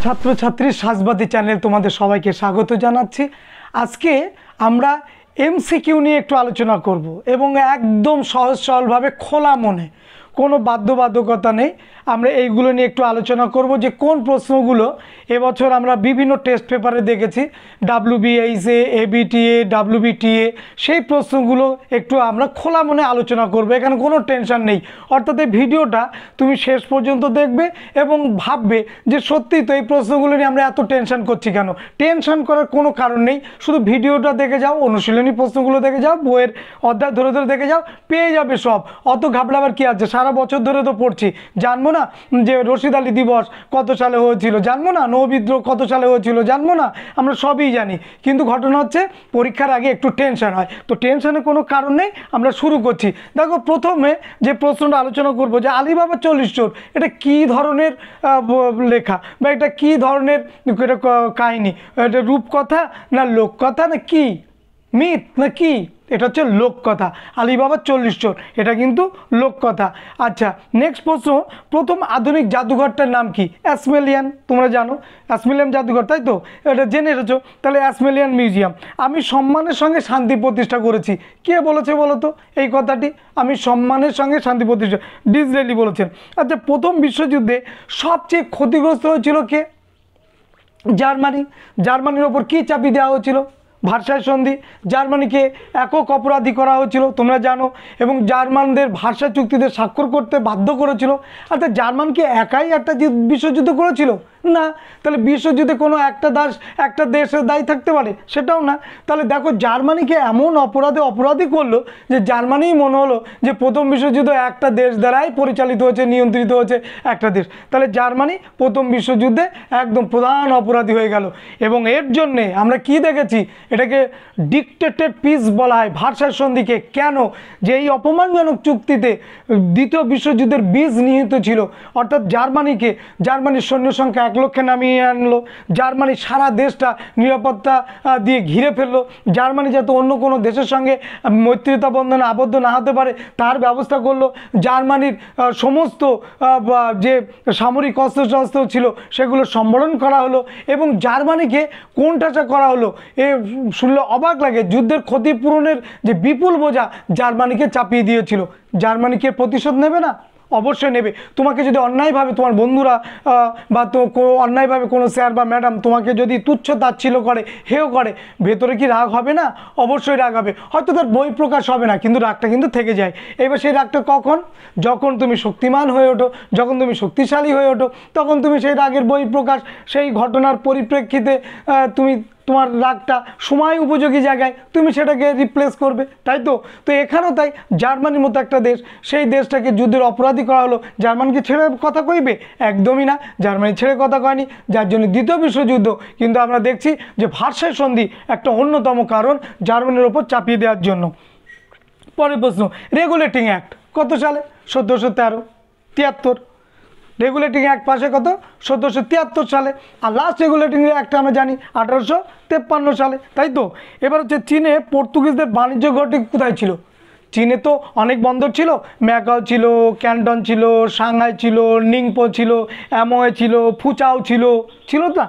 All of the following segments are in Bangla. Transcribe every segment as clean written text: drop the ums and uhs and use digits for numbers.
ছাত্রছাত্রী সাজবাদী চ্যানেল তোমাদের সবাইকে স্বাগত জানাচ্ছি। আজকে আমরা এমসিকিউ নিয়ে একটু আলোচনা করব এবং একদম সহজ সরলভাবে খোলা মনে, কোনো বাধ্যবাধকতা নেই, আমরা এইগুলো নিয়ে একটু আলোচনা করব যে কোন প্রশ্নগুলো এবছর আমরা বিভিন্ন টেস্ট পেপারে দেখেছি, WBIS-এ, ABTA, WBTA, সেই প্রশ্নগুলো একটু আমরা খোলা মনে আলোচনা করব। এখানে কোনো টেনশন নেই, অর্থাৎ এই ভিডিওটা তুমি শেষ পর্যন্ত দেখবে এবং ভাববে যে সত্যিই তো এই প্রশ্নগুলো নিয়ে আমরা এত টেনশন করছি কেন। টেনশন করার কোনো কারণ নেই, শুধু ভিডিওটা দেখে যাও, অনুশীলনী প্রশ্নগুলো দেখে যাও, বইয়ের অধ্যায় ধরে ধরে দেখে যাও, পেয়ে যাবে সব। অত ঘাবড়াবার কী আছে, সারা বছর ধরে তো পড়ছি, জানবো না যে রশিদ আলী দিবস কত সালে হয়েছিল, জানবো না নৌবিদ্রোহ কত সালে হয়েছিল, জানবো না, আমরা সবই জানি। কিন্তু ঘটনা হচ্ছে পরীক্ষার আগে একটু টেনশন হয়, তো টেনশনের কোনো কারণ নেই, আমরা শুরু করছি। দেখো, প্রথমে যে প্রশ্নটা আলোচনা করব যে আলিবাবা 40 চোর, এটা কী ধরনের লেখা বা এটা কী ধরনের কাহিনী, এটা রূপকথা না লোককথা না কি, মিথ না কি? এটা হচ্ছে লোককথা। আলিবাবা 40 চোর এটা কিন্তু লোককথা। আচ্ছা, নেক্সট প্রশ্ন, প্রথম আধুনিক জাদুঘরটার নাম কি? অ্যাসমেলিয়ান, তোমরা জানো অ্যাসমেলিয়ান জাদুঘর, তাই তো? এটা জেনে এসেছো, তাহলে অ্যাসমেলিয়ান মিউজিয়াম। আমি সম্মানের সঙ্গে শান্তি প্রতিষ্ঠা করেছি, কে বলেছে বলো তো এই কথাটি? আমি সম্মানের সঙ্গে শান্তি প্রতিষ্ঠা, ডিসরেলি বলেছেন। আচ্ছা, প্রথম বিশ্বযুদ্ধে সবচেয়ে ক্ষতিগ্রস্ত হয়েছিল কে? জার্মানি। জার্মানির ওপর কী চাপিয়ে দেওয়া হয়েছিল? ভার্সাই সন্ধি। জার্মানিকে একক অপরাধী করা হয়েছিল, তোমরা জানো, এবং জার্মানদের ভার্সাই চুক্তিতে স্বাক্ষর করতে বাধ্য করেছিল। অর্থাৎ জার্মানকে একাই একটা বিশ্বযুদ্ধ করেছিল না, তাহলে বিশ্বযুদ্ধে কোনো একটা দেশের দায়ী থাকতে পারে? সেটাও না। তাহলে দেখো, জার্মানিকে এমন অপরাধী করলো যে জার্মানিই মনে হলো যে প্রথম বিশ্বযুদ্ধ একটা দেশ দ্বারাই পরিচালিত হয়েছে, নিয়ন্ত্রিত হয়েছে একটা দেশ। তাহলে জার্মানি প্রথম বিশ্বযুদ্ধে একদম প্রধান অপরাধী হয়ে গেল। এবং এর জন্যে আমরা কি দেখেছি, এটাকে ডিক্টেটেড পিস বলা হয়, ভার্সাই সন্ধিকে। কেন? যে এই অপমানজনক চুক্তিতে দ্বিতীয় বিশ্বযুদ্ধের বীজ নিহিত ছিল। অর্থাৎ জার্মানির সৈন্য সংখ্যা 1 লক্ষে নামিয়ে আনলো, জার্মানি সারা দেশটা নিরাপত্তা দিয়ে ঘিরে ফেললো, জার্মানি যাতে অন্য কোনো দেশের সঙ্গে মৈত্রীতা বন্ধনে আবদ্ধ না হতে পারে তার ব্যবস্থা করলো, জার্মানির সমস্ত যে সামরিক অস্ত্রশস্ত্র ছিল সেগুলো সম্বরণ করা হলো, এবং জার্মানিকে কোণঠাসা করা হলো। এ শুনলে অবাক লাগে, যুদ্ধের ক্ষতিপূরণের যে বিপুল বোঝা জার্মানিকে চাপিয়ে দিয়েছিল। জার্মানিকে প্রতিশোধ নেবে না? অবশ্যই নেবে। তোমাকে যদি অন্যায়ভাবে তোমার বন্ধুরা বা তো অন্যায়ভাবে কোনো স্যার বা ম্যাডাম তোমাকে যদি তুচ্ছ তাচ্ছিল্য করে, হেয় করে, ভেতরে কি রাগ হবে না? অবশ্যই রাগ হবে। হয়তো তার বই প্রকাশ হবে না, কিন্তু রাগটা কিন্তু থেকে যায়। এবার সেই রাগটা কখন? যখন তুমি শক্তিমান হয়ে ওঠো, যখন তুমি শক্তিশালী হয়ে ওঠো, তখন তুমি সেই রাগের বই প্রকাশ, সেই ঘটনার পরিপ্রেক্ষিতে তোমার রাগটা সময় উপযোগী জায়গায় তুমি সেটাকে রিপ্লেস করবে, তাই তো? তো এখানেও তাই, জার্মানির মতো একটা দেশ, সেই দেশটাকে যুদ্ধের অপরাধী করা হলো। জার্মানিকে ছেড়ে কথা কইবে? একদমই না, জার্মানি ছেড়ে কথা কয়নি, যার জন্য দ্বিতীয় বিশ্বযুদ্ধ। কিন্তু আমরা দেখছি যে ভার্সাই সন্ধি একটা অন্যতম কারণ জার্মানির ওপর চাপিয়ে দেওয়ার জন্য। পরের প্রশ্ন, রেগুলেটিং অ্যাক্ট কত সালে? 1773। রেগুলেটিং অ্যাক্ট পাশে কত? 1773 সালে। আর লাস্ট রেগুলেটিং অ্যাক্ট আমরা জানি 1853 সালে, তাই তো? এবার হচ্ছে, চীনে পর্তুগিজদের বাণিজ্য ঘাঁটি কোথায় ছিল? চীনে তো অনেক বন্দর ছিল, ম্যাকাও ছিল, ক্যান্টন ছিল, সাংহাই ছিল, নিংপো ছিল, অ্যামোয়ে ছিল, ফুচাও ছিল না?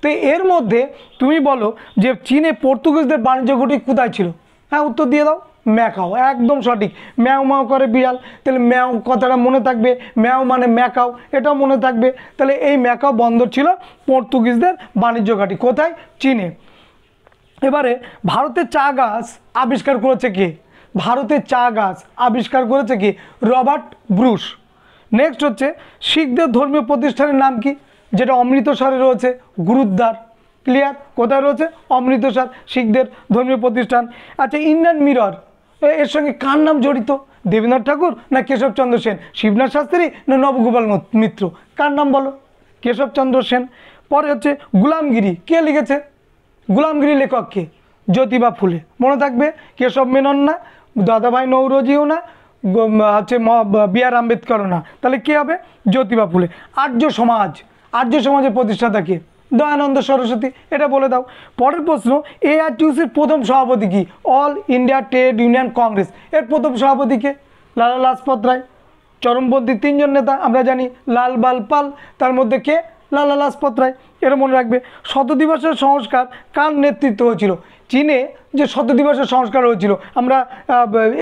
তো এর মধ্যে তুমি বলো যে চীনে পর্তুগিজদের বাণিজ্য ঘাঁটি কোথায় ছিল? হ্যাঁ, উত্তর দিয়ে দাও। ম্যাকাও, একদম সঠিক। ম্যাও ম্যাও করে বিড়াল, তাহলে ম্যাও কথাটা মনে থাকবে, ম্যাও মানে ম্যাকাও, এটাও মনে থাকবে। তাহলে এই ম্যাকাও বন্দর ছিল পর্তুগিজদের বাণিজ্য ঘাঁটি, কোথায়? চীনে। এবারে, ভারতের চা গাছ আবিষ্কার করেছে কে? ভারতের চা গাছ আবিষ্কার করেছে কে? Robert Bruce. নেক্সট হচ্ছে, শিখদের ধর্মীয় প্রতিষ্ঠানের নাম কি? যেটা অমৃতসরে রয়েছে, গুরুদ্বার। ক্লিয়ার? কোথায় রয়েছে? অমৃতসর, শিখদের ধর্মীয় প্রতিষ্ঠান। আচ্ছা, ইন্ডিয়ান মিরর এর সঙ্গে কার নাম জড়িত? দেবেন্দ্রনাথ ঠাকুর না কেশবচন্দ্র সেন? শিবনাথ শাস্ত্রী না নবগোপাল মিত্র? কার নাম বলো? কেশবচন্দ্র সেন। পরে হচ্ছে, গুলামগিরি কে লিখেছে? গুলামগিরি লেখক কে? জ্যোতিবা ফুলে। মনে থাকবে, কেশব মেনন না, দাদাভাই নৌরোজিও না, হচ্ছে বি.আর. আম্বেদকরও না, তাহলে কে হবে? জ্যোতিবা ফুলে। আর্য সমাজের প্রতিষ্ঠাতা কে? দয়ানন্দ সরস্বতী, এটা বলে দাও। পরের প্রশ্ন, AITUCর প্রথম সভাপতি কি? All India trade union Congress, এর প্রথম সভাপতি কে? লালা লাজপত রায়। চরমপন্থী 3 জন নেতা আমরা জানি, লাল, বাল, পাল, তার মধ্যে কে? লালা লাজপত রায়, এটা মনে রাখবে। শত দিবসের সংস্কার কার নেতৃত্ব হয়েছিল? চীনে যে শত দিবসের সংস্কার হয়েছিল আমরা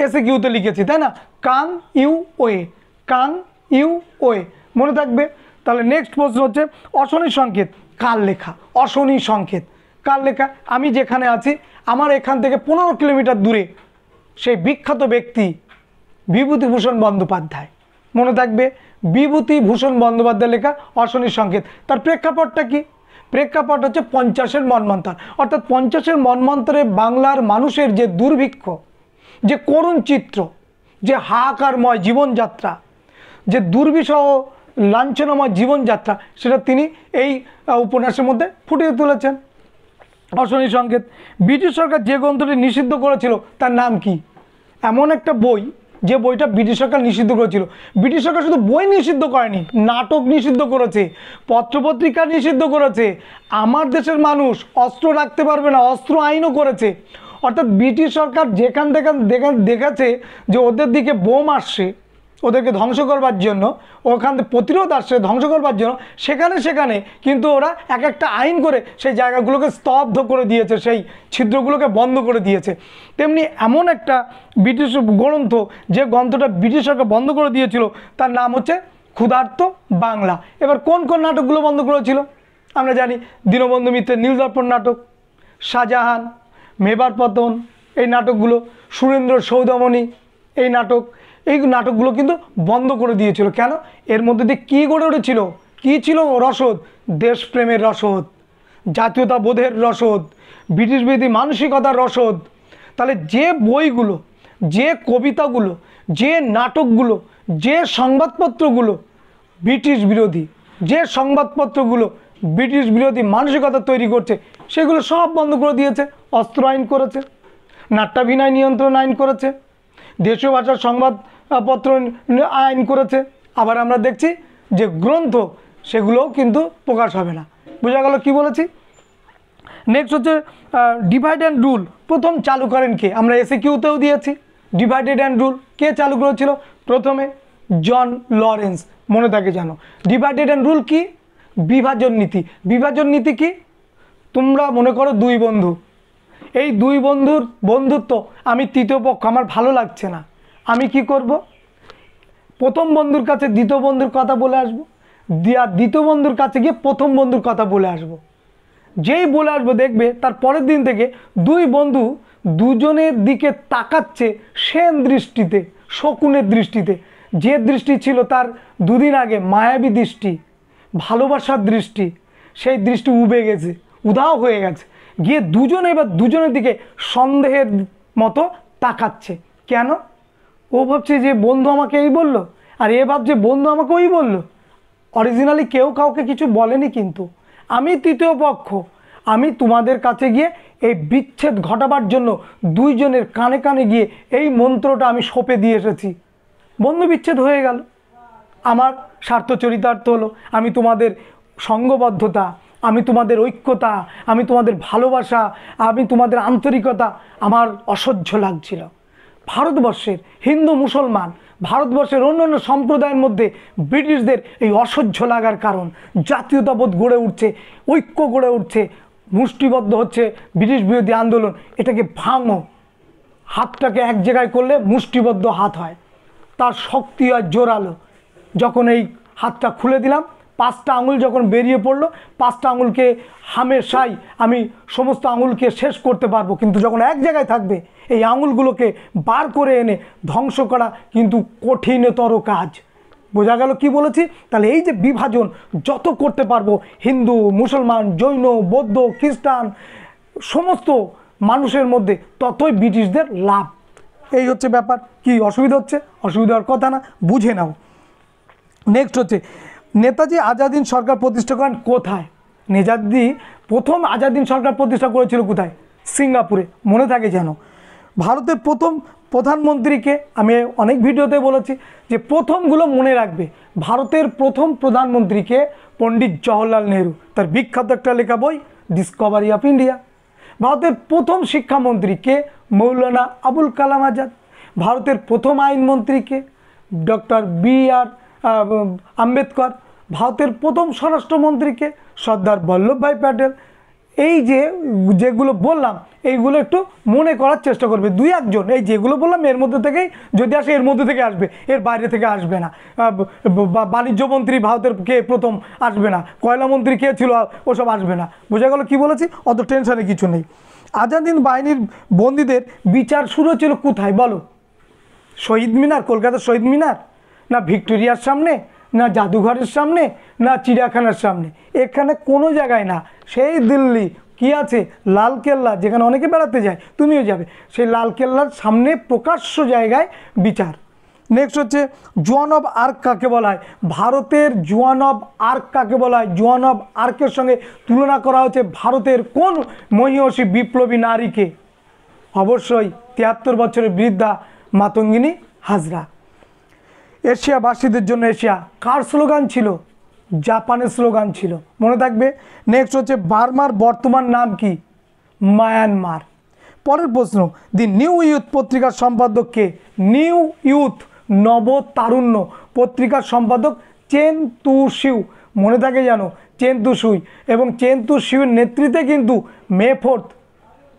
এসএকিউতে লিখেছি, তাই না? Kang you way, Kang you way, মনে থাকবে। তাহলে নেক্সট প্রশ্ন হচ্ছে অশনি সংকেত কার লেখা? অশনি সংকেত কার লেখা? আমি যেখানে আছি আমার এখান থেকে 15 কিলোমিটার দূরে সেই বিখ্যাত ব্যক্তি বিভূতিভূষণ বন্দ্যোপাধ্যায়, মনে থাকবে। বিভূতিভূষণ বন্দ্যোপাধ্যায় লেখা অশনি সংকেত। তার প্রেক্ষাপটটা কি? প্রেক্ষাপট হচ্ছে 50-এর মন্বন্তর, অর্থাৎ 50-এর মন্বন্তরে বাংলার মানুষের যে দুর্ভিক্ষ, যে করুণ চিত্র, যে হাহাকারময় জীবনযাত্রা, যে দুর্বিষহ লাঞ্ছনাময় জীবনযাত্রা, সেটা তিনি এই উপন্যাসের মধ্যে ফুটিয়ে তুলেছেন। অশনি সংকেত। ব্রিটিশ সরকার যে গ্রন্থটি নিষিদ্ধ করেছিল তার নাম কি? এমন একটা বই যে বইটা ব্রিটিশ সরকার নিষিদ্ধ করেছিল। ব্রিটিশ সরকার শুধু বই নিষিদ্ধ করেনি, নাটক নিষিদ্ধ করেছে, পত্রপত্রিকা নিষিদ্ধ করেছে, আমার দেশের মানুষ অস্ত্র রাখতে পারবে না অস্ত্র আইনও করেছে। অর্থাৎ ব্রিটিশ সরকার যেখান থেকে দেখেছে যে ওদের দিকে বোম আসছে, ওদেরকে ধ্বংস করবার জন্য, ওখান থেকে প্রতিরোধ আসছে ধ্বংস করবার জন্য, সেখানে কিন্তু ওরা এক একটা আইন করে সেই জায়গাগুলোকে স্তব্ধ করে দিয়েছে, সেই ছিদ্রগুলোকে বন্ধ করে দিয়েছে। তেমনি এমন একটা ব্রিটিশ গ্রন্থ যে গ্রন্থটা ব্রিটিশ সরকার বন্ধ করে দিয়েছিল তার নাম হচ্ছে ক্ষুধার্ত বাংলা। এবার কোন কোন নাটকগুলো বন্ধ করেছিল আমরা জানি। দীনবন্ধু মিত্রের নীলদর্পণ নাটক, শাহজাহান, মেবার পতন, এই নাটকগুলো, সুরেন্দ্র সৌদামণি এই নাটক, এই নাটকগুলো কিন্তু বন্ধ করে দিয়েছিল। কেন? এর মধ্যে দিয়ে কী গড়ে উঠেছিল? কী ছিল রসদ? দেশপ্রেমের রসদ, জাতীয়তাবোধের রসদ, ব্রিটিশ বিরোধী মানসিকতার রসদ। তাহলে যে বইগুলো, যে কবিতাগুলো, যে নাটকগুলো, যে সংবাদপত্রগুলো ব্রিটিশ বিরোধী, যে সংবাদপত্রগুলো ব্রিটিশ বিরোধী মানসিকতা তৈরি করছে, সেগুলো সব বন্ধ করে দিয়েছে। অস্ত্র আইন করেছে, নাট্যাভিনয় নিয়ন্ত্রণ আইন করেছে, দেশীয় ভাষার সংবাদপত্র আইন করেছে। আবার আমরা দেখছি যে গ্রন্থ সেগুলোও কিন্তু প্রকাশ হবে না। বোঝা গেল কি বলেছি? নেক্সট হচ্ছে ডিভাইড অ্যান্ড রুল প্রথম চালু করেন কে? আমরা এসএকিউতেও দিয়েছি। ডিভাইডেড অ্যান্ড রুল কে চালু করেছিল? প্রথমে জন লরেন্স, মনে থাকে জানো। ডিভাইডেড অ্যান্ড রুল কি? বিভাজন নীতি। বিভাজন নীতি কি? তোমরা মনে করো দুই বন্ধু, এই দুই বন্ধুর বন্ধুত্ব, আমি তৃতীয় পক্ষ, আমার ভালো লাগছে না, আমি কি করব? প্রথম বন্ধুর কাছে দ্বিতীয় বন্ধুর কথা বলে আসবো, দ্বিতীয় বন্ধুর কাছে গিয়ে প্রথম বন্ধুর কথা বলে আসবো। যেই বলে আসবো দেখবে তার পরের দিন থেকে দুই বন্ধু দুজনের দিকে তাকাচ্ছে সেম দৃষ্টিতে, শকুনের দৃষ্টিতে। যে দৃষ্টি ছিল তার দুদিন আগে মায়াবী দৃষ্টি, ভালোবাসার দৃষ্টি, সেই দৃষ্টি উবে গেছে, উধাও হয়ে গেছে। গিয়ে দুজনে এবার দুজনের দিকে সন্দেহের মতো তাকাচ্ছে। কেন? ও ভাবছে যে বন্ধু আমাকে এই বলল, আর এ ভাবছে বন্ধু আমাকে ওই বলল। অরিজিনালি কেউ কাউকে কিছু বলেনি, কিন্তু আমি তৃতীয় পক্ষ, আমি তোমাদের কাছে গিয়ে এই বিচ্ছেদ ঘটাবার জন্য দুইজনের কানে কানে গিয়ে এই মন্ত্রটা আমি সঁপে দিয়ে এসেছি। বন্ধু বিচ্ছেদ হয়ে গেল, আমার স্বার্থ চরিতার্থ হলো। আমি তোমাদের সঙ্গবদ্ধতা, আমি তোমাদের ঐক্যতা, আমি তোমাদের ভালোবাসা, আমি তোমাদের আন্তরিকতা আমার অসহ্য লাগছিল। ভারতবর্ষের হিন্দু মুসলমান, ভারতবর্ষের অন্যান্য সম্প্রদায়ের মধ্যে ব্রিটিশদের এই অসহ্য লাগার কারণ, জাতীয়তাবোধ গড়ে উঠছে, ঐক্য গড়ে উঠছে, মুষ্টিবদ্ধ হচ্ছে ব্রিটিশ বিরোধী আন্দোলন। এটাকে ভাঙো, হাতটাকে এক জায়গায় করলে মুষ্টিবদ্ধ হাত হয়, তার শক্তি হয় জোরালো। যখন এই হাতটা খুলে দিলাম, 5টা আঙুল যখন বেরিয়ে পড়লো, 5টা আঙুলকে হামেশাই আমি সমস্ত আঙুলকে শেষ করতে পারবো, কিন্তু যখন এক জায়গায় থাকবে এই আঙুলগুলোকে বার করে এনে ধ্বংস করা কিন্তু কঠিনতর কাজ। বোঝা গেল কি বলেছি? তাহলে এই যে বিভাজন যত করতে পারবো, হিন্দু, মুসলমান, জৈন, বৌদ্ধ, খ্রিস্টান সমস্ত মানুষের মধ্যে, ততই ব্রিটিশদের লাভ। এই হচ্ছে ব্যাপার। কি অসুবিধা হচ্ছে? অসুবিধার কথা না, বুঝে নাও। নেক্সট হচ্ছে নেতাজি আজাদিন সরকার প্রতিষ্ঠা করেন কোথায়? নেতাজি প্রথম আজাদিন সরকার প্রতিষ্ঠা করেছিল কোথায়? সিঙ্গাপুরে, মনে থাকে যেন। ভারতের প্রথম প্রধানমন্ত্রীকে আমি অনেক ভিডিওতে বলেছি যে প্রথমগুলো মনে রাখবে। ভারতের প্রথম প্রধানমন্ত্রীকে পণ্ডিত জওহরলাল নেহরু, তার বিখ্যাত একটা লেখা বই ডিসকভারি অফ ইন্ডিয়া। ভারতের প্রথম শিক্ষামন্ত্রীকে মৌলানা আবুল কালাম আজাদ। ভারতের প্রথম আইনমন্ত্রীকে ডক্টর বি আর আম্বেদকর। ভারতের প্রথম স্বরাষ্ট্রমন্ত্রীকে? সর্দার বল্লভভাই প্যাটেল। এই যেগুলো বললাম এইগুলো একটু মনে করার চেষ্টা করবে, দুই একজন, এই যেগুলো বললাম এর মধ্যে থেকেই যদি আসে এর মধ্যে থেকে আসবে, এর বাইরে থেকে আসবে না। বাণিজ্য মন্ত্রী ভারতের কে প্রথম? আসবে না। কয়লা মন্ত্রী কে ছিল? ওসব আসবে না। বোঝা গেল কি বলেছি? অত টেনশনে কিছু নেই। আজাদ হিন্দ বাহিনীর বন্দীদের বিচার শুরু হচ্ছিল কোথায় বলো? শহীদ মিনার, কলকাতার শহীদ মিনার, না ভিক্টোরিয়ার সামনে, না জাদুঘরের সামনে, না চিড়িয়াখানার সামনে? এখানে কোনো জায়গায় না। সেই দিল্লি কি আছে, লালকেল্লা, যেখানে অনেকে বেড়াতে যায়, তুমিও যাবে, সেই লালকেল্লার সামনে প্রকাশ্য জায়গায় বিচার। নেক্সট হচ্ছে জোয়ান অব আর্ক কাকে বলা হয়? ভারতের জোয়ান অব আর্ক কাকে বলা হয়? জোয়ান অব আর্কের সঙ্গে তুলনা করা হচ্ছে ভারতের কোন মহিয়সী বিপ্লবী নারীকে? অবশ্যই 73 বছরের বৃদ্ধা মাতঙ্গিনী হাজরা। এশিয়াবাসীদের জন্য এশিয়া কার স্লোগান ছিল? জাপানের স্লোগান ছিল, মনে থাকবে। নেক্সট হচ্ছে বার্মার বর্তমান নাম কি? মায়ানমার। পরের প্রশ্ন, দি নিউ ইউথ পত্রিকার সম্পাদক কে? নিউ ইউথ, নবতারুণ্য পত্রিকার সম্পাদক চেন তুশিউ। মনে থাকে জানো, চেন তুশুই। এবং চেন তুশুইয়ের নেতৃত্বে কিন্তু মে 4,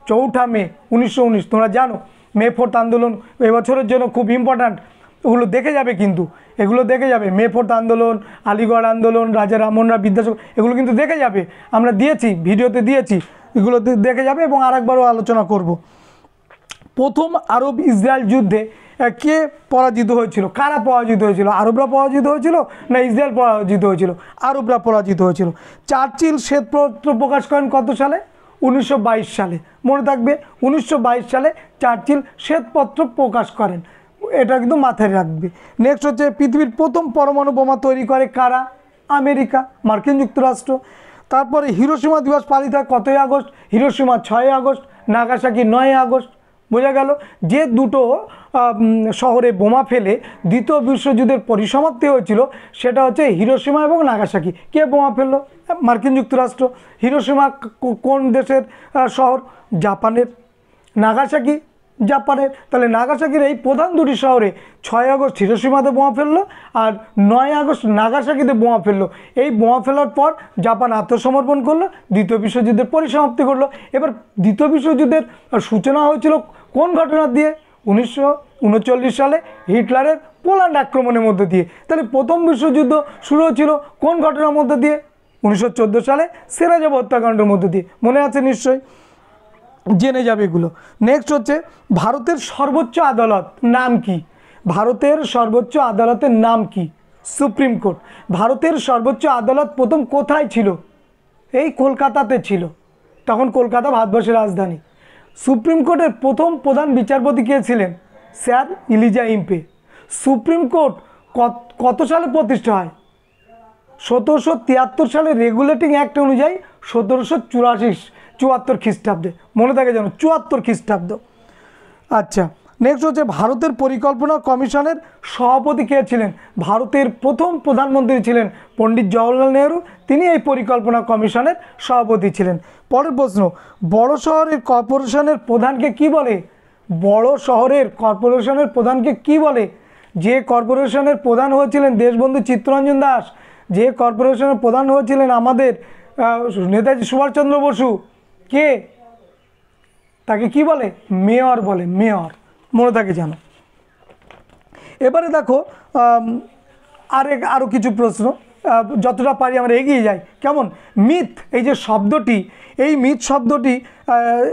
4 মে 1919, তোমরা জানো মে 4 আন্দোলন এবছরের জন্য খুব ইম্পর্ট্যান্ট। ওগুলো দেখে যাবে, কিন্তু এগুলো দেখে যাবে। মে 4 আন্দোলন, আলিগড় আন্দোলন, রাজা রামমোহন রায় বিদ্যাসাগর, এগুলো কিন্তু দেখে যাবে। আমরা দিয়েছি, ভিডিওতে দিয়েছি, এগুলো দেখে যাবে এবং আরেকবারও আলোচনা করব। প্রথম আরব ইসরায়েল যুদ্ধে কে পরাজিত হয়েছিল? কারা পরাজিত হয়েছিল? আরবরা পরাজিত হয়েছিল না ইসরায়েল পরাজিত হয়েছিল? আরবরা পরাজিত হয়েছিল। চার্চিল শ্বেতপত্র প্রকাশ করেন কত সালে? 1922 সালে। মনে থাকবে, 1922 সালে চার্চিল শ্বেতপত্র প্রকাশ করেন, এটা কিন্তু মাথায় রাখবে। নেক্সট হচ্ছে পৃথিবীর প্রথম পরমাণু বোমা তৈরি করে কারা? আমেরিকা, মার্কিন যুক্তরাষ্ট্র। তারপরে হিরোশিমা দিবস পালিত হয় কতই August? Hiroshima 6 August, Nagasaki 9 August. বোঝা গেল, যে দুটো শহরে বোমা ফেলে দ্বিতীয় বিশ্বযুদ্ধের পরিসমাপ্তি হয়েছিল সেটা হচ্ছে হিরোশিমা এবং নাগাসাকি। কে বোমা ফেললো? মার্কিন যুক্তরাষ্ট্র। হিরোশিমা কোন দেশের শহর? জাপানের। নাগাসাকি জাপানের। তাহলে নাগাসাকির এই প্রধান দুটি শহরে 6 আগস্ট হিরোশিমাতে বোমা ফেললো আর 9 আগস্ট নাগাসাকিতে বোমা ফেললো। এই বোমা ফেলার পর জাপান আত্মসমর্পণ করলো, দ্বিতীয় বিশ্বযুদ্ধের পরিসমাপ্তি করলো। এবার দ্বিতীয় বিশ্বযুদ্ধের সূচনা হয়েছিল কোন ঘটনা দিয়ে? 1939 সালে হিটলারের পোল্যান্ড আক্রমণের মধ্যে দিয়ে। তাহলে প্রথম বিশ্বযুদ্ধ শুরু হয়েছিল কোন ঘটনার মধ্যে দিয়ে? 1914 সালে সেরাজাব হত্যাকাণ্ডের মধ্যে দিয়ে। মনে আছে নিশ্চয়ই, জেনে যাবে এগুলো। নেক্সট হচ্ছে ভারতের সর্বোচ্চ আদালত নাম কি? ভারতের সর্বোচ্চ আদালতের নাম কি? Supreme court. ভারতের সর্বোচ্চ আদালত প্রথম কোথায় ছিল? এই কলকাতাতে ছিল, তখন কলকাতা ভারতবর্ষের রাজধানী। সুপ্রিম কোর্টের প্রথম প্রধান বিচারপতি কে ছিলেন? Sir Elijah Impey. Supreme Court কত সালে প্রতিষ্ঠা হয়? 1773 সালে রেগুলেটিং অ্যাক্ট অনুযায়ী 1774 খ্রিস্টাব্দে। মনে থাকে যেন 74 খ্রিস্টাব্দ। আচ্ছা, নেক্সট হচ্ছে ভারতের পরিকল্পনা কমিশনের সভাপতি কে ছিলেন? ভারতের প্রথম প্রধানমন্ত্রী ছিলেন পণ্ডিত জওহরলাল নেহরু, তিনি এই পরিকল্পনা কমিশনের সভাপতি ছিলেন। পরের প্রশ্ন, বড় শহরের কর্পোরেশনের প্রধানকে কি বলে? বড় শহরের কর্পোরেশনের প্রধানকে কি বলে? যে কর্পোরেশনের প্রধান হয়েছিলেন দেশবন্ধু চিত্তরঞ্জন দাস, যে কর্পোরেশনের প্রধান হয়েছিলেন আমাদের নেতাজি সুভাষচন্দ্র বসু, কে? তাকে কি বলে? মেয়র বলে, মেয়র। মনে থাকে জানো। এবারে দেখো আরও কিছু প্রশ্ন, যতটা পারি আমরা এগিয়ে যাই। কেমন? মিথ, এই যে শব্দটি, এই মিথ শব্দটি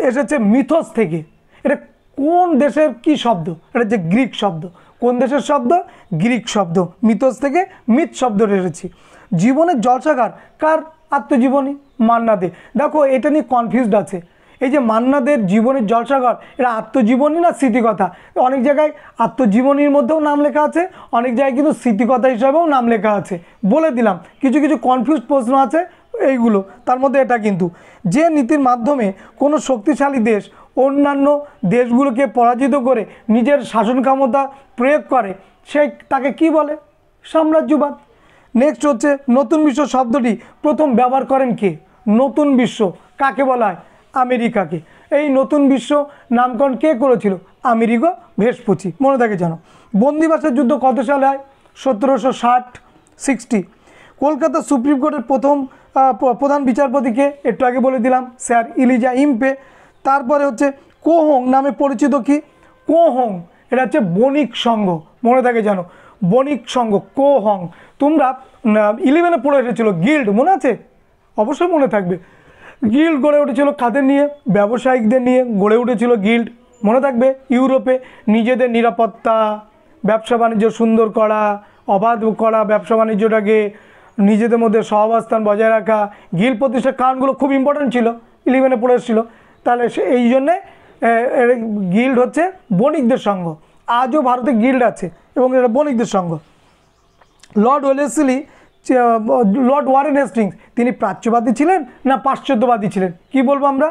এসেছে মিথস থেকে। এটা কোন দেশের কি শব্দ? এটা যে গ্রিক শব্দ। কোন দেশের শব্দ? গ্রিক শব্দ। মিথস থেকে মিথ শব্দটা এসেছে। জীবনের জলসাঘর কার? আত্মজীবনী, মান্না দে। দেখো এটা নিয়ে কনফিউজড আছে, এই যে মান্না দের জীবনের জলসাঘর, এটা আত্মজীবনী না স্মৃতিকথা? অনেক জায়গায় আত্মজীবনীর মধ্যেও নাম লেখা আছে, অনেক জায়গায় কিন্তু স্মৃতিকথা হিসাবেও নাম লেখা আছে। বলে দিলাম কিছু কিছু কনফিউজ প্রশ্ন আছে এইগুলো, তার মধ্যে এটা কিন্তু। যে নীতির মাধ্যমে কোনো শক্তিশালী দেশ অন্যান্য দেশগুলোকে পরাজিত করে নিজের শাসন ক্ষমতা প্রয়োগ করে, সে তাকে কি বলে? সাম্রাজ্যবাদ। নেক্সট হচ্ছে নতুন বিশ্ব শব্দটি প্রথম ব্যবহার করেন কে? নতুন বিশ্ব কাকে বলা হয়? আমেরিকাকে। এই নতুন বিশ্ব নামকরণ কে করেছিল? Amerigo Vespucci. মনে থাকে জানো। বন্দিবাসের যুদ্ধ কত সালে হয়? 1760। কলকাতা সুপ্রিম কোর্টের প্রথম প্রধান বিচারপতিকে একটু আগে বলে দিলাম, স্যার ইলিজা ইম্পে। তারপরে হচ্ছে কোহং নামে পরিচিত কি? কোহং এটা হচ্ছে বণিক সংঘ, মনে থাকে জানো, বণিক সংঘ কোহং। তোমরা 11-এ পড়ে এসেছিল গিল্ড, মনে আছে? অবশ্যই মনে থাকবে। গিল্ড গড়ে উঠেছিল কাদের নিয়ে? ব্যবসায়িকদের নিয়ে গড়ে উঠেছিল গিল্ড, মনে থাকবে। ইউরোপে নিজেদের নিরাপত্তা, ব্যবসা বাণিজ্য সুন্দর করা, অবাধ করা ব্যবসা বাণিজ্যটাকে, নিজেদের মধ্যে সহাবস্থান বজায় রাখা, গিল্ড প্রতিষ্ঠার কারণগুলো খুব ইম্পর্ট্যান্ট ছিল, 11-এ পড়ে এসেছিল। তাহলে এই জন্যে গিল্ড হচ্ছে বণিকদের সংঘ। আজও ভারতে গিল্ড আছে এবং এটা বণিকদের সংঘ। Lord Wellesley, Lord Warren Hastings, তিনি প্রাচ্যবাদী ছিলেন না পাশ্চাত্যবাদী ছিলেন? কি বলবো আমরা?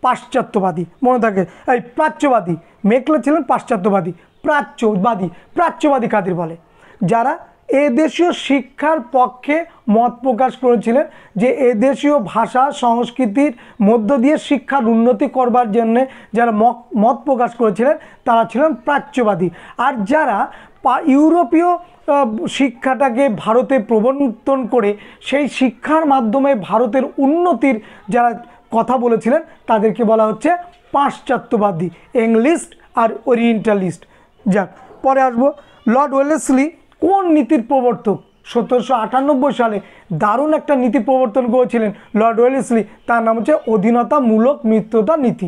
পাশ্চাত্যবাদী, মনে থাকে। এই প্রাচ্যবাদী, মেকলে ছিলেন পাশ্চাত্যবাদী। প্রাচ্যবাদী কাদের বলে? যারা এদেশীয় শিক্ষার পক্ষে মত প্রকাশ করেছিলেন, যে এদেশীয় ভাষা সংস্কৃতির মধ্য দিয়ে শিক্ষার উন্নতি করবার জন্যে যারা মত প্রকাশ করেছিলেন তারা ছিলেন প্রাচ্যবাদী। আর যারা ইউরোপীয় শিক্ষাটাকে ভারতে প্রবর্তন করে সেই শিক্ষার মাধ্যমে ভারতের উন্নতির যারা কথা বলেছিলেন তাদেরকে বলা হচ্ছে পাশ্চাত্যবাদী, ইংলিস্ট আর ওরিয়েন্টালিস্ট। যাক, পরে আসবো। লর্ড ওয়েলেসলি কোন নীতির প্রবর্তক? 1798 সালে দারুণ একটা নীতি প্রবর্তন করেছিলেন লর্ড ওয়েলেসলি, তার নাম হচ্ছে অধীনতামূলক মিত্রতা নীতি।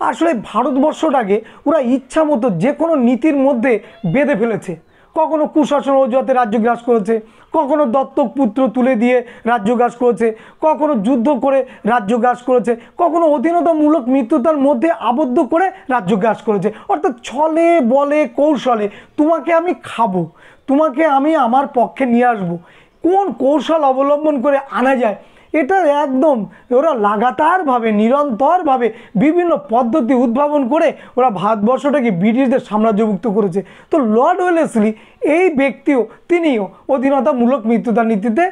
আসলে ভারতবর্ষটাকে ওরা ইচ্ছা মতো যে কোনো নীতির মধ্যে বেঁধে ফেলেছে। কখনো কুশাসন অজুহাতে রাজ্য গ্রাস করেছে, কখনো দত্তক পুত্র তুলে দিয়ে রাজ্য গ্রাস করেছে, কখনো যুদ্ধ করে রাজ্য গ্রাস করেছে, কখনো অধীনতামূলক মিত্রতার মধ্যে আবদ্ধ করে রাজ্য গ্রাস করেছে। অর্থাৎ ছলে বলে কৌশলে তোমাকে আমি খাবো, তোমাকে আমি আমার পক্ষে নিয়ে আসবো। কোন কৌশল অবলম্বন করে আনা যায়, এটা একদম ওরা লাগাতারভাবে নিরন্তরভাবে বিভিন্ন পদ্ধতি উদ্ভাবন করে ওরা ভারতবর্ষটাকে ব্রিটিশদের সাম্রাজ্যভুক্ত করেছে। তো লর্ড ওয়েলেসলি এই ব্যক্তিও, তিনিও অধীনতামূলক মিত্রতা নীতিতে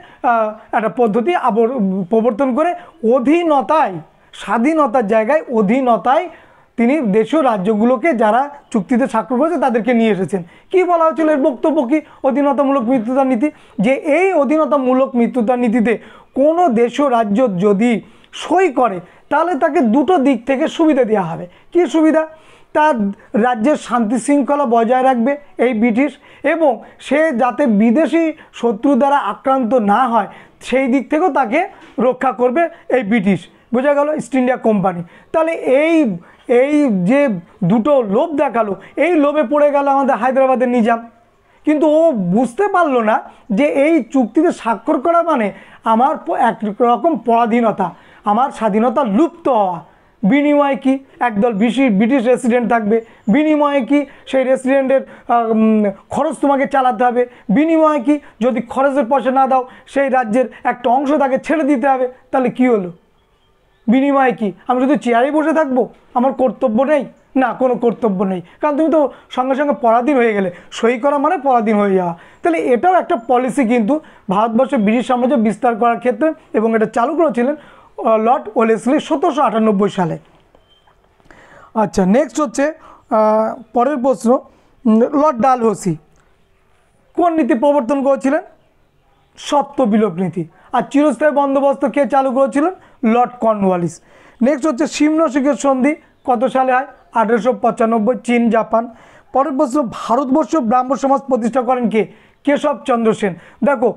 একটা পদ্ধতি প্রবর্তন করে অধীনতায়, স্বাধীনতার জায়গায় অধীনতায় তিনি দেশীয় রাজ্যগুলোকে যারা চুক্তিতে স্বাক্ষর করেছে তাদেরকে নিয়ে এসেছেন। কি বলা হয়েছিল এর বক্তব্য কি? অধীনতামূলক মিত্রতা নীতি, যে এই অধীনতামূলক মিত্রতা নীতিতে কোনো দেশীয় রাজ্য যদি সই করে তাহলে তাকে দুটো দিক থেকে সুবিধা দেওয়া হবে। কি সুবিধা? তার রাজ্যের শান্তি শৃঙ্খলা বজায় রাখবে এই ব্রিটিশ, এবং সে যাতে বিদেশি শত্রু দ্বারা আক্রান্ত না হয় সেই দিক থেকেও তাকে রক্ষা করবে এই ব্রিটিশ। বোঝা গেল? East India company. তাহলে এই যে দুটো লোভ দেখালো, এই লোভে পড়ে গেল আমাদের হায়দ্রাবাদের নিজাম। কিন্তু ও বুঝতে পারলো না যে এই চুক্তিতে স্বাক্ষর করা মানে আমার একরকম পরাধীনতা, আমার স্বাধীনতা লুপ্ত হওয়া। বিনিময়ে কি? একদল ব্রিটিশ রেসিডেন্ট থাকবে, বিনিময়ে কি? সেই রেসিডেন্টের খরচ তোমাকে চালাতে হবে, বিনিময়ে কি? যদি খরচের পয়সা না দাও সেই রাজ্যের একটা অংশ তাকে ছেড়ে দিতে হবে। তাহলে কি হলো? বিনিময়ে কি? আমি শুধু চেয়ারে বসে থাকবো? আমার কর্তব্য নেই? না, কোনো কর্তব্য নেই, কারণ তুমি তো সঙ্গে সঙ্গে পরাধীন হয়ে গেলে। সই করা মানে পরাধীন হয়ে যাওয়া। তাহলে এটাও একটা পলিসি কিন্তু ভারতবর্ষে ব্রিটিশ সাম্রাজ্য বিস্তার করার ক্ষেত্রে, এবং এটা চালু করেছিলেন লর্ড ওয়েলেসলি 1798 সালে। আচ্ছা, নেক্সট হচ্ছে পরের প্রশ্ন, লর্ড ডালহৌসি কোন নীতি প্রবর্তন করেছিলেন? সত্য বিলোপ নীতি। আর চিরস্থায়ী বন্দোবস্ত কে চালু করেছিলেন? Lord Cornwallis. নেক্সট হচ্ছে সিমনোসেকের সন্ধি কত সালে হয়? 1895, চীন জাপান। পরের প্রশ্ন, ভারতবর্ষ ব্রাহ্ম সমাজ প্রতিষ্ঠা করেন কে? কেশবচন্দ্র সেন। দেখো,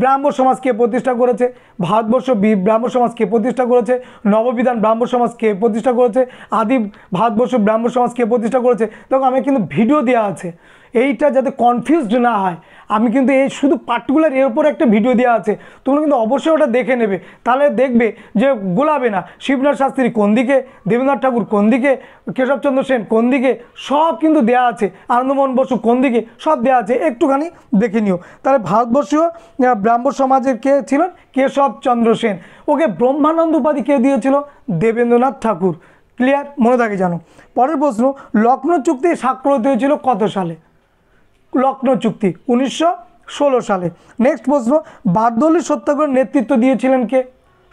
ব্রাহ্ম সমাজ কে প্রতিষ্ঠা করেছে? ভারতবর্ষ ব্রাহ্ম সমাজ কে প্রতিষ্ঠা করেছে? নববিধান ব্রাহ্ম সমাজ কে প্রতিষ্ঠা করেছে? আদি ভারতবর্ষ ব্রাহ্ম সমাজ কে প্রতিষ্ঠা করেছে? দেখো, আমি কিন্তু ভিডিও দেওয়া আছে, এইটা যাতে কনফিউজড না হয়, আমি কিন্তু এই শুধু পার্টিকুলার এর উপর একটা ভিডিও দেওয়া আছে, তোমরা কিন্তু অবশ্যই ওটা দেখে নেবে। তাহলে দেখবে যে গোলাবে না, শিবনাথ শাস্ত্রী কোন দিকে, দেবেন্দ্রনাথ ঠাকুর কোন দিকে, কেশবচন্দ্র সেন কোন দিকে, সব কিন্তু দেওয়া আছে। আনন্দমোহন বসু কোন দিকে, সব দেওয়া আছে, একটুখানি দেখে নিও। তাহলে ভারতবর্ষীয় ব্রাহ্ম সমাজের কে ছিলেন? কেশবচন্দ্র সেন। ওকে ব্রহ্মানন্দ উপাধি কে দিয়েছিল? দেবেন্দ্রনাথ ঠাকুর। ক্লিয়ার? মনে থাকে জানো। পরের প্রশ্ন, লখনৌ চুক্তি স্বাক্ষরিত হয়েছিল কত সালে? লখনৌ চুক্তি 1916 সালে। নেক্সট প্রশ্ন, বারদৌলি সত্যাগ্রহের নেতৃত্ব দিয়েছিলেন কে?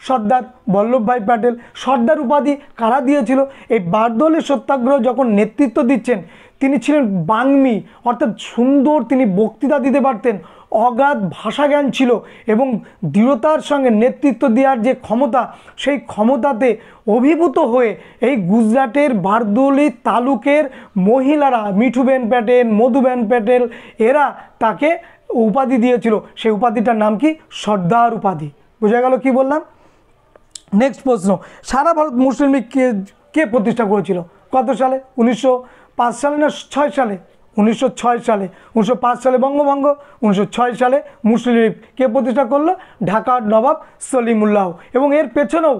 সর্দার বল্লভভাই প্যাটেল। সর্দার উপাধি কারা দিয়েছিল? এই বারদৌলি সত্যাগ্রহ যখন নেতৃত্ব দিচ্ছেন তিনি ছিলেন বাংমি, অর্থাৎ সুন্দর তিনি বক্তৃতা দিতে পারতেন, অগাধ ভাষা জ্ঞান ছিল এবং দৃঢ়তার সঙ্গে নেতৃত্ব দেওয়ার যে ক্ষমতা, সেই ক্ষমতাতে অভিভূত হয়ে এই গুজরাটের বারদৌলি তালুকের মহিলারা, মিঠুবেন প্যাটেল, মধুবেন প্যাটেল, এরা তাকে উপাধি দিয়েছিল। সেই উপাধিটার নাম কি? সর্দার উপাধি। বোঝা গেল কি বললাম? নেক্সট প্রশ্ন, সারা ভারত মুসলিম লীগ কে প্রতিষ্ঠা করেছিল? কত সালে? 1905 সালে না 6 সালে? 1906 সালে। 1905 সালে বঙ্গভঙ্গ, 1906 সালে মুসলিম লীগ কে প্রতিষ্ঠা করলো? ঢাকার নবাব সলিমুল্লাহ। এবং এর পেছনেও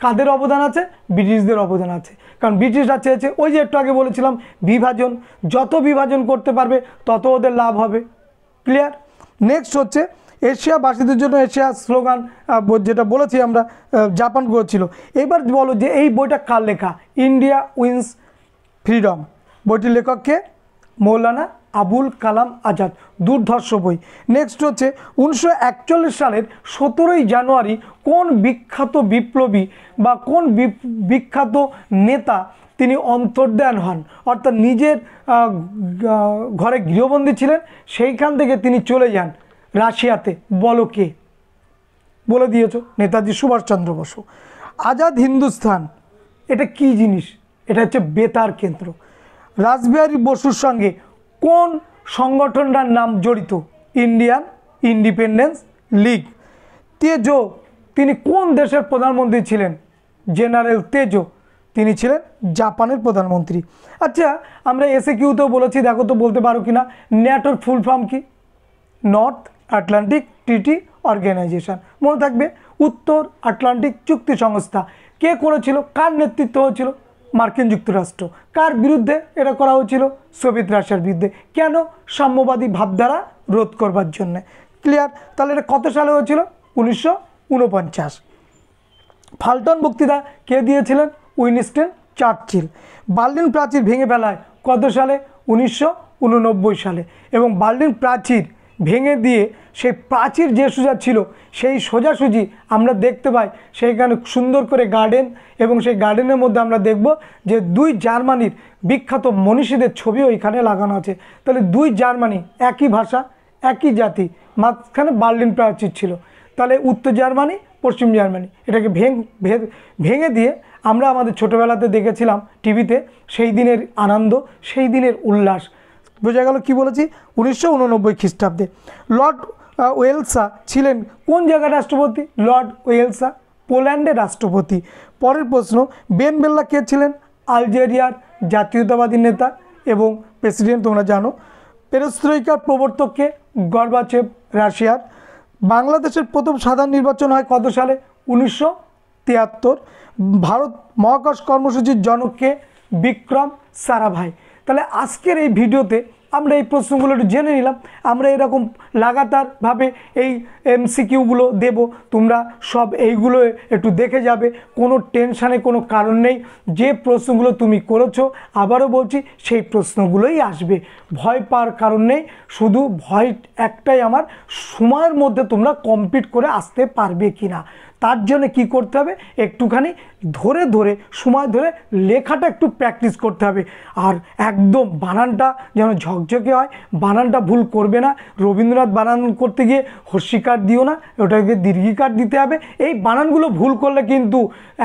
কাদের অবদান আছে? ব্রিটিশদের অবদান আছে। কারণ ব্রিটিশরা চেয়েছে, ওই যে একটু আগে বলেছিলাম, বিভাজন, যত বিভাজন করতে পারবে তত ওদের লাভ হবে। ক্লিয়ার? নেক্সট হচ্ছে এশিয়াবাসীদের জন্য এশিয়া স্লোগান, যেটা বলেছি আমরা, জাপান করেছিল। এবার বলো যে এই বইটা কার লেখা? India wins freedom. বইটির লেখক কে? মৌলানা আবুল কালাম আজাদ। দুর্ধর্ষ বই। নেক্সট হচ্ছে 1941 সালের 17ই জানুয়ারি কোন বিখ্যাত বিপ্লবী বা কোন বিখ্যাত নেতা তিনি অন্তর্ধান হন? অর্থাৎ নিজের ঘরে গৃহবন্দী ছিলেন, সেইখান থেকে তিনি চলে যান রাশিয়াতে। বলো কে? বলে দিয়েছো, নেতাজি সুভাষচন্দ্র বসু। আজাদ হিন্দুস্তান এটা কি জিনিস? এটা হচ্ছে বেতার কেন্দ্র। রাসবিহারী বসুর সঙ্গে কোন সংগঠনটার নাম জড়িত? Indian independence League. তেজো তিনি কোন দেশের প্রধানমন্ত্রী ছিলেন? জেনারেল তেজো, তিনি ছিলেন জাপানের প্রধানমন্ত্রী। আচ্ছা, আমরা এসে কিউতেও বলেছি, দেখো তো বলতে পারো কি না? ন্যাটোর ফুল ফর্ম কি? North Atlantic treaty organization. মনে থাকবে, উত্তর আটলান্টিক চুক্তি সংস্থা। কে করেছিল? কার নেতৃত্ব হয়েছিল? মার্কিন যুক্তরাষ্ট্র। কার বিরুদ্ধে এটা করা হয়েছিল? সোভিয়েত রাশিয়ার বিরুদ্ধে। কেন? সাম্যবাদী ভাবধারা রোধ করবার জন্য। ক্লিয়ার? তাহলে এটা কত সালে হয়েছিল? 1949। ফাল্টন বক্তৃতা কে দিয়েছিলেন? Winston Churchill. বার্লিন প্রাচীর ভেঙে ফেলায় কত সালে? 1989 সালে। এবং বার্লিন প্রাচীর ভেঙে দিয়ে সেই প্রাচীর যে সোজা ছিল, সেই সোজাসুজি আমরা দেখতে পাই সেইখানে সুন্দর করে গার্ডেন, এবং সেই গার্ডেনের মধ্যে আমরা দেখব যে 2 জার্মানির বিখ্যাত মনীষীদের ছবি ওইখানে লাগানো আছে। তাহলে 2 জার্মানি, একই ভাষা, একই জাতি, মাঝখানে বার্লিন প্রাচীর ছিল। তাহলে উত্তর জার্মানি, পশ্চিম জার্মানি, এটাকে ভেঙে দিয়ে আমরা আমাদের ছোটোবেলাতে দেখেছিলাম টিভিতে, সেই দিনের আনন্দ, সেই দিনের উল্লাস। বোঝা গেল কি বলেছি? 1989 খ্রিস্টাব্দে। লর্ড ওয়েলসা ছিলেন কোন জায়গার রাষ্ট্রপতি? লর্ড ওয়েলসা পোল্যান্ডের রাষ্ট্রপতি। পরের প্রশ্ন, বেন বেল্লা কে ছিলেন? আলজেরিয়ার জাতীয়তাবাদী নেতা এবং প্রেসিডেন্ট, তোমরা জানো। পেরেস্ত্রোইকার প্রবর্তক কে? গর্বাচেভ, রাশিয়ার। বাংলাদেশের প্রথম সাধারণ নির্বাচন হয় কত সালে? 1973। ভারত মহাকাশ কর্মসূচির জনককে? বিক্রম সারাভাই। তাহলে আজকের এই ভিডিওতে আমরা এই প্রশ্নগুলো একটু জেনে নিলাম। আমরা এরকম লাগাতারভাবে এই এমসিকিউগুলো দেব, তোমরা সব এইগুলো একটু দেখে যাবে। কোনো টেনশানে কোনো কারণ নেই। যে প্রশ্নগুলো তুমি করেছো, আবারও বলছি, সেই প্রশ্নগুলোই আসবে। ভয় পাওয়ার কারণ নেই। শুধু ভয় একটাই আমার, সময়ের মধ্যে তোমরা কমপ্লিট করে আসতে পারবে কি না। তার জন্য কি করতে হবে? একটুখানি ধরে ধরে সময় ধরে লেখাটা একটু প্র্যাকটিস করতে হবে। আর একদম বানানটা যেন ঝকঝকে হয়, বানানটা ভুল করবে না। রবীন্দ্রনাথ বানান করতে গিয়ে হর্ষিকার দিও না, ওটাকে দীর্ঘিকার দিতে হবে। এই বানানগুলো ভুল করলে কিন্তু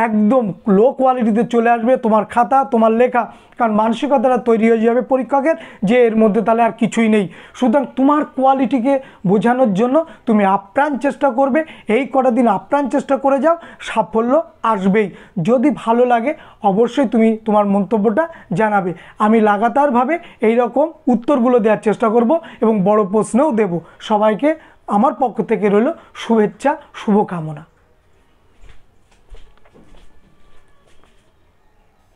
একদম লো কোয়ালিটিতে চলে আসবে তোমার খাতা, তোমার লেখা। কারণ মানসিকতাটা তৈরি হয়ে যাবে পরীক্ষকের যে এর মধ্যে তাহলে আর কিছুই নেই। সুতরাং তোমার কোয়ালিটিকে বোঝানোর জন্য তুমি আপ্রাণ চেষ্টা করবে। এই কটা দিন আপ্রাণ চেষ্টা করে যাও, সাফল্য আসবেই। যদি ভালো লাগে অবশ্যই তুমি তোমার মন্তব্যটা জানাবে। আমি লাগাতারভাবে এই রকম উত্তরগুলো দেওয়ার চেষ্টা করব এবং বড় প্রশ্নও দেব। সবাইকে আমার পক্ষ থেকে রইল শুভেচ্ছা, শুভকামনা।